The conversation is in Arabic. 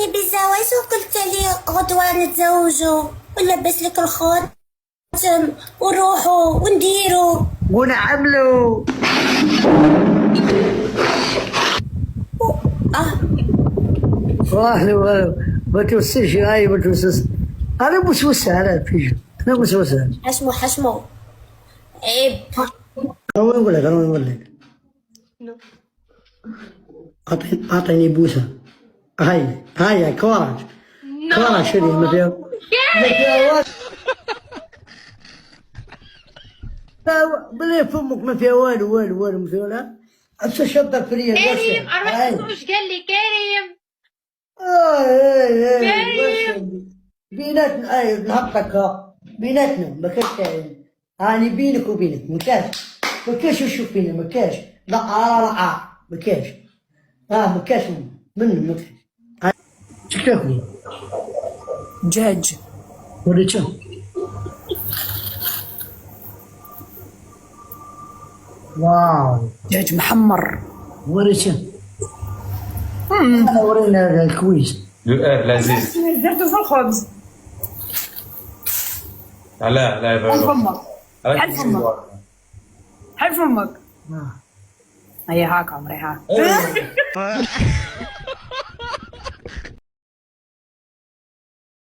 وعدتني بالزواج وقلت لي غدوة نتزوجوا ونلبس لك الخاتم ونروحوا ونديروا ونعملوا. والله ما توصلش هاي ما توصلش. انا مسوسه على الفيجن. انا مسوسه. حشمو عيب. انا نقول لك اعطيني بوسه. هاي كوراج شدي ما فيها بلي فمك ما فيها والو ما فيها لا. الشطه فريه كريم 14 قال لي كريم. كريم بيناتنا نهبطك بيناتنا ما كاش هاني بينك وبينك ما كاش نشوف فينا ما كاش لا ما كاش ما كاش منه ما كاش. اش تاكلي؟ دجاج. وريتها واو دجاج محمر. وريتها ورينا الكويس لذيذ. درته في الخبز. لا حل فمك حل فمك. هي هاك عمري هاك.